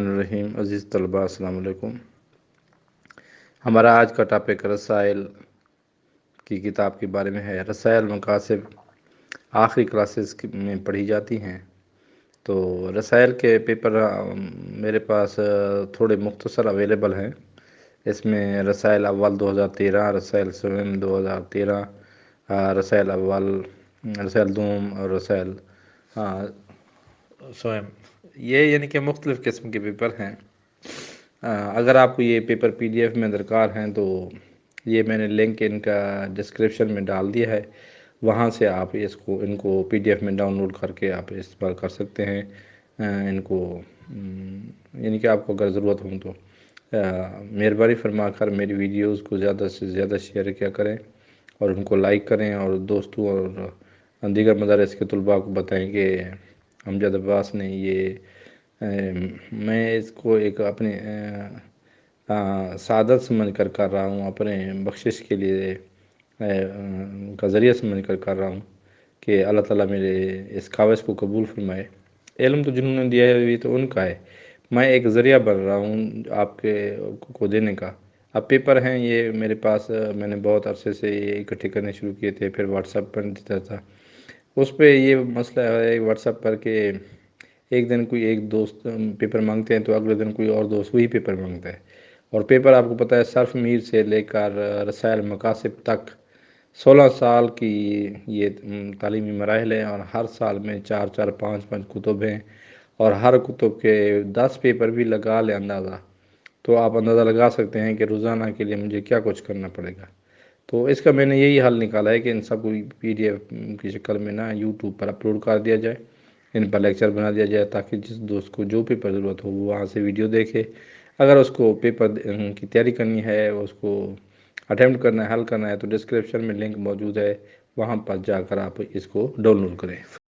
الرحمن الرحیم۔ عزیز طلباء السلام علیکم۔ ہمارا آج کا ٹاپک رسائل کی کتاب کے بارے میں ہے۔ رسائل مقاصد آخری کلاسز میں پڑھی جاتی ہیں، تو رسائل کے پیپر میرے پاس تھوڑے مختصر اویلیبل ہیں۔ اس میں رسائل اول 2013، رسائل سوم 2013، رسائل اول، رسائل دوم اور رسائل سوم، یہ یعنی کہ مختلف قسم کے پیپر ہیں۔ اگر آپ کو یہ پیپر PDF میں درکار ہیں تو یہ میں نے لنک ان کا ڈسکرپشن میں ڈال دیا ہے، وہاں سے آپ ان کو PDF میں ڈاؤن لوڈ کر کے آپ استعمال کر سکتے ہیں ان کو، یعنی کہ آپ کو اگر ضرورت ہوں تو مہربانی فرما کر میری ویڈیوز کو زیادہ سے زیادہ شیئر کیا کریں اور ان کو لائک کریں، اور دوستوں اور دیگر مدارس کے طلباء کو بتائیں کہ امجد عباس نے میں اس کو ایک اپنے سعادت سمجھ کر رہا ہوں، اپنے بخشش کے لیے کا ذریعہ سمجھ کر رہا ہوں کہ اللہ تعالیٰ میرے اس کاوش کو قبول فرمائے۔ علم تو جنہوں نے دیا ہے تو ان کا ہے، میں ایک ذریعہ بن رہا ہوں آپ کے کو دینے کا۔ اب پیپر ہیں یہ میرے پاس، میں نے بہت عرصے سے یہ اکٹھے کرنے شروع کیے تھے، پھر واٹس ایپ پر دیتا تھا۔ اس پہ یہ مسئلہ ہے واٹس ایپ پر کہ ایک دن کوئی ایک دوست پیپر مانگتے ہیں تو اگلے دن کوئی اور دوست وہی پیپر مانگتا ہے، اور پیپر آپ کو پتہ ہے صرف میر سے لے کر رسائل مقاصد تک 16 سال کی یہ تعلیمی مراحل ہیں، اور ہر سال میں 4 5 کتب ہیں، اور ہر کتب کے 10 پیپر بھی لگا لیں اندازہ، تو آپ اندازہ لگا سکتے ہیں کہ روزانہ کے لیے مجھے کیا کچھ کرنا پڑے گا۔ تو اس کا میں نے یہی حل نکالا ہے کہ ان سب کو PDF کی شکل میں YouTube پر اپلوڈ کر دیا جائے، ان پر لیکچر بنا دیا جائے، تاکہ جس دوست کو جو پیپر ضرورت ہو وہ وہاں سے ویڈیو دیکھے۔ اگر اس کو پیپر کی تیاری کرنی ہے، اس کو اٹیمپٹ کرنا ہے، حل کرنا ہے، تو ڈسکرپشن میں لنک موجود ہے، وہاں پر جا کر آپ اس کو ڈاؤن لوڈ کریں۔